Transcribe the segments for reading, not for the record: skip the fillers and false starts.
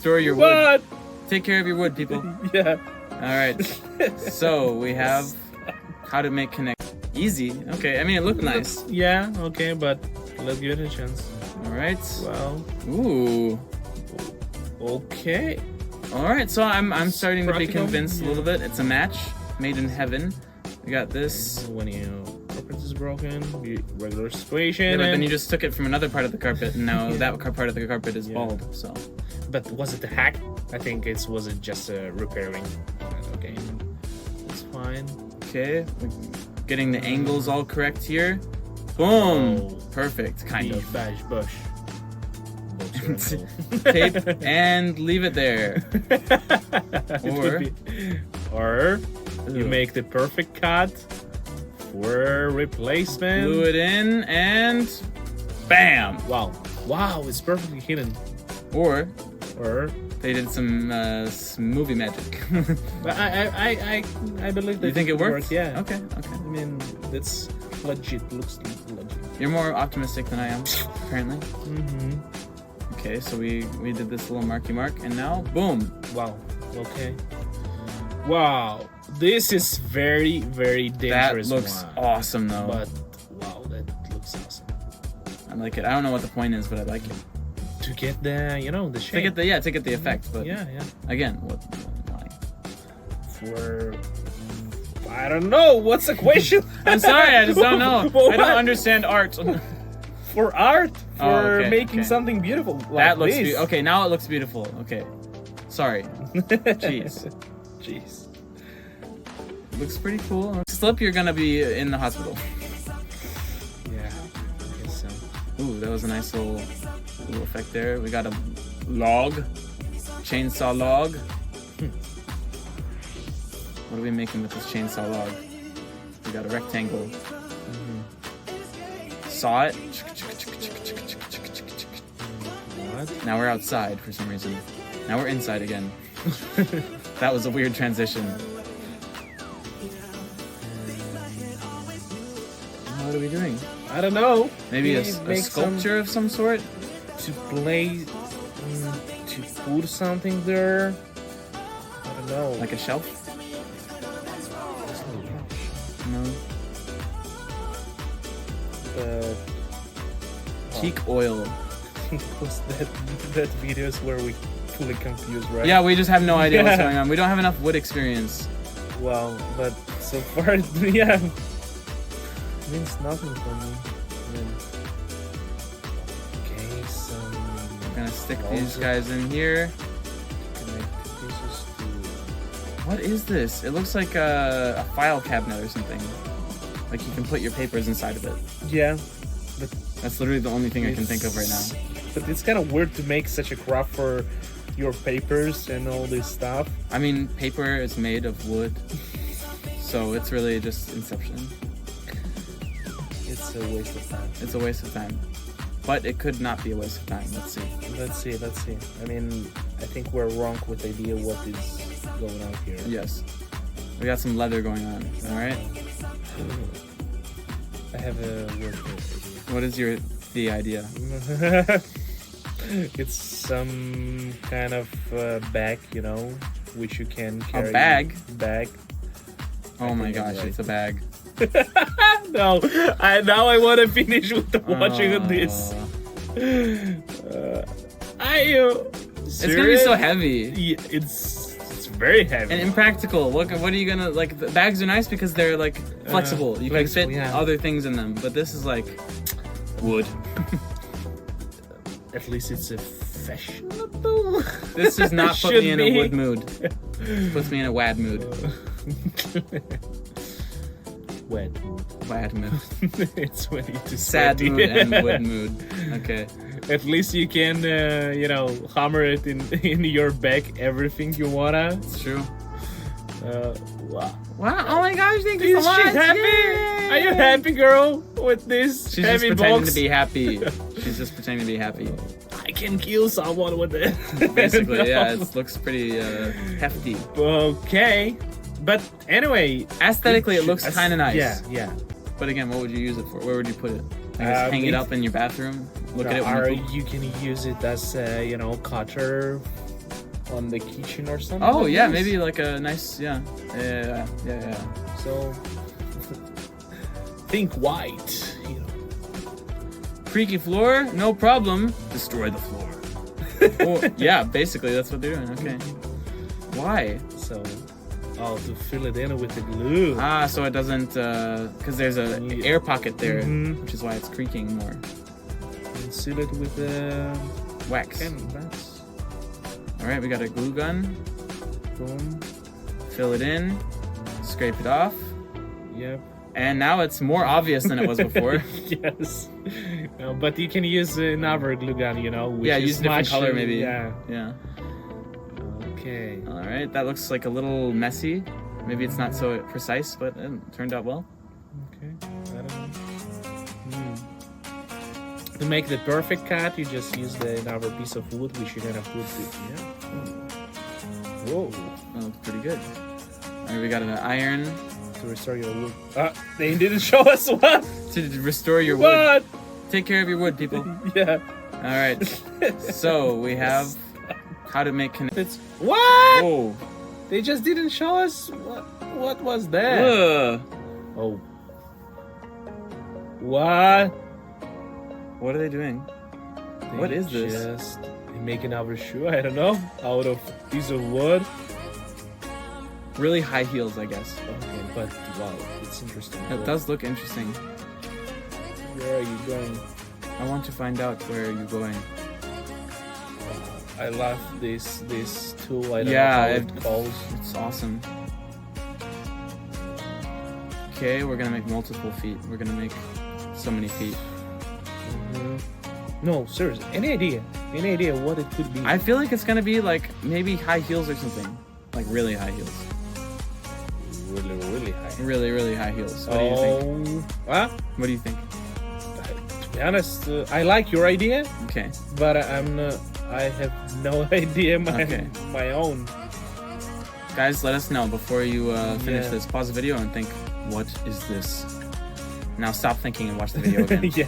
Store your wood. Take care of your wood, people. Yeah. All right. So we have how to make connect easy. Okay. I mean, it looked nice. Yeah. Okay, but let's give it a chance. All right. Well. Ooh. Okay. All right. So I'm starting to be Practical? convinced a little bit. It's a match made in heaven. We got this. When your carpet is broken, regular situation. Yeah, but then you just took it from another part of the carpet, and now that part of the carpet is bald. So. But was it a hack? I think it wasn't just repairing. Okay, that's fine. Okay, we're getting the angles all correct here. Boom! Oh. Perfect, kind of. Bash bush. Tape and leave it there. Or you make the perfect cut for replacement. Glue it in and bam! Wow, it's perfectly hidden. Or they did some movie magic. But I believe that. You think it worked? Yeah. Okay. I mean, that's legit. Looks legit. You're more optimistic than I am, apparently. Mm-hmm. Okay, so we did this little marky mark, and now boom! Wow. Okay. Wow. This is very, very dangerous. That looks one. awesome, though. But wow, that looks awesome. I like it. I don't know what the point is, but I like it. To get the, the shape. To get the effect, but yeah. Again, why? For I don't know. What's the question? I'm sorry, I just don't know. I don't understand art. For art, for making okay. something beautiful. Like That looks this. okay. Now it looks beautiful. Okay, sorry. Jeez. Looks pretty cool. Slip, you're gonna be in the hospital. Yeah, I guess so. Ooh, that was a nice little effect there. We got a log, chainsaw log. What are we making with this chainsaw log? We got a rectangle. Saw it. What? Now we're outside for some reason. Now we're inside again. That was a weird transition. What are we doing? I don't know. Maybe a make sculpture of some sort? To play, to put something there. I don't know. Like a shelf? No. Cheek oil. Was that videos where we fully confused, right? Yeah, we just have no idea what's going on. We don't have enough wood experience. Well, but so far, yeah, means nothing for me. Okay, so We're gonna stick these guys in here. What is this? It looks like a file cabinet or something. Like you can put your papers inside of it. Yeah, but That's literally the only thing I can think of right now. But it's kind of weird to make such a craft for your papers and all this stuff. I mean, paper is made of wood, so it's really just Inception. It's a waste of time. It's a waste of time. But it could not be a waste of time. Let's see. Let's see. I mean, I think we're wrong with the idea what is going on here. Yes. We got some leather going on, alright? I have a word for it. What is the idea? It's some kind of bag, which you can carry. A bag? Bag. Oh my gosh, it's a bag. No, now I want to finish with the watching of this. Are you serious? It's gonna be so heavy. Yeah, it's very heavy. And impractical. What are you gonna, like, the bags are nice because they're, like, flexible. You can fit other things in them. But this is, like, wood. At least it's a fashionable. This does not put me in a wood mood. It puts me in a wad mood. Wad mood. It's when you just sad mood and wood mood. Okay. At least you can, hammer it in your back everything you wanna. It's true. Wow. Wow! Oh my gosh! Thank you so much. She's happy. Yay! Are you happy, girl? With this She's heavy just pretending box? to be happy. She's just pretending to be happy. I can kill someone with it. Basically, No. yeah. It looks pretty hefty. Okay. But anyway, Aesthetically, it looks kind of nice. Yeah. But again, what would you use it for? Where would you put it? I guess hang it up in your bathroom. Look at it. Or you can use it as cutter on the kitchen or something. Oh like yeah, this. maybe like a nice yeah. So think white, you know. Creaky floor, no problem. Destroy the floor. Oh, yeah, basically that's what they're doing. Okay. Why? So, to fill it in with the glue. Ah, so it doesn't, because there's a air pocket there, which is why it's creaking more. And seal it with the Wax. wax. All right, we got a glue gun. Boom. Fill it in. Scrape it off. Yep. And now it's more obvious than it was before. Yes. But you can use another glue gun, you know. Which Yeah, is use a different much, color maybe. Yeah. Yeah. Okay. All right, that looks like a little messy. Maybe it's not so precise, but it turned out well. Okay. I don't know. To make the perfect cut, you just use another piece of wood, which you're gonna put it. Yeah. Whoa. That looks pretty good. All right, we got an iron To restore your wood. They didn't show us what. to restore your wood. What? Take care of your wood, people. Yeah. All right. So we have how to make It's what? Oh. They just didn't show us what was that? Ugh. Oh. What? What are they doing? What is this? Just making our shoe. I don't know. Out of piece of wood. Really high heels, I guess. Okay, but wow, it's interesting. That does look interesting. Where are you going? I want to find out where you're going. I love this tool. I don't Yeah, know how it calls. It's awesome. Okay, we're gonna make multiple feet. We're gonna make so many feet. No, seriously. Any idea? Any idea what it could be? I feel like it's gonna be like maybe high heels or something. Like really high heels. really high. Really, really high heels. What do you think? What? What do you think? To be honest, I like your idea, Okay. but I have no idea my own. Guys, let us know before you finish Yeah. this. Pause the video and think, what is this? Now stop thinking and watch the video again. Yeah,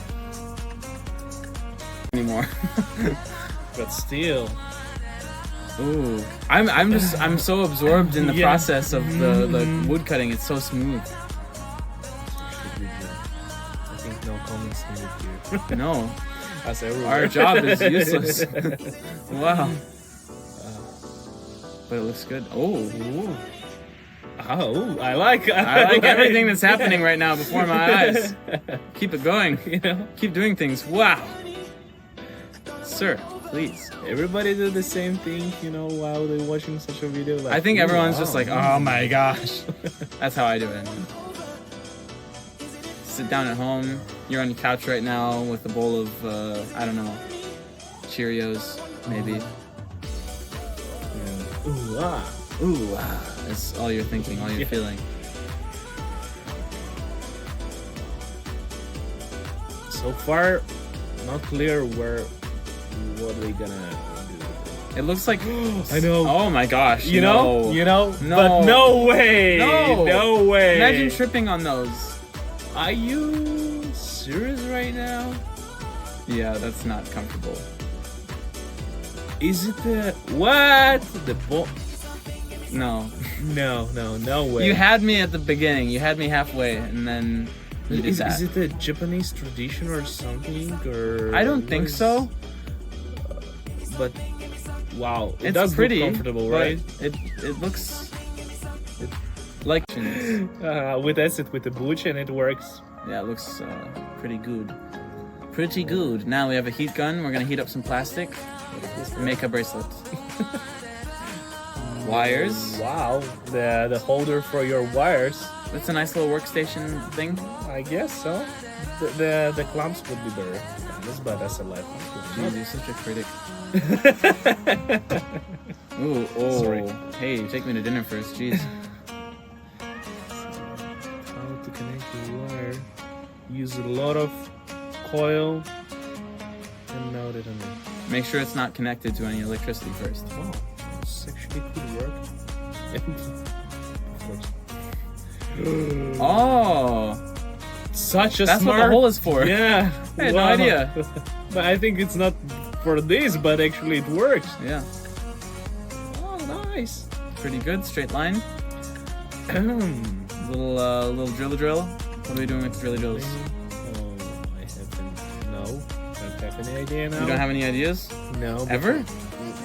Anymore. but still. Ooh, I'm so absorbed in the Yeah. process of the wood cutting. It's so smooth. I think no comments needed here. No, As everywhere. our job is useless. Wow. But it looks good. Oh, Ooh. Oh, I like everything that's happening right now before my eyes. Keep it going. You know, Keep doing things. Wow. Sir, please. everybody do the same thing, you know, while they're watching such a video. Like, I think ooh, everyone's wow. just like, oh my gosh. That's how I do it. Sit down at home. You're on your couch right now with a bowl of, I don't know, Cheerios, maybe. Yeah. Ooh, ah. Ooh, that's all you're thinking, all you're Yeah. feeling. So far, not clear what they gonna do. It looks like I know. Oh my gosh! You no. know, No. but no way, No. way. Imagine tripping on those. Are you serious right now? Yeah, that's not comfortable. Is it the what? The ball? No. No way. You had me at the beginning. You had me halfway, and then you did Is that. it a Japanese tradition or something? Or I don't what think is- so. But wow, it It's does pretty look comfortable, but right? It looks like With acid, with the butch, and it works. yeah, it looks pretty good. Pretty good. Now we have a heat gun. We're gonna heat up some plastic. Make a bracelet. Wires. Wow, the holder for your wires. That's a nice little workstation thing. I guess so. The clamps would be better. But that's a life. Jeez, you're such a critic. Ooh, oh. Sorry. Hey, take me to dinner first. Jeez. How to connect the wire? Use a lot of coil. And now they don't know. Make sure it's not connected to any electricity first. Wow, this actually could work. Of course. Oh, Such a that's smart. what the hole is for. Yeah. I had no idea. But I think it's not for this, but actually it works. Yeah. nice. Pretty good. Straight line. Um, Little drill. What are we doing with drilly drills? I don't have any idea now. You don't have any ideas? No. Ever?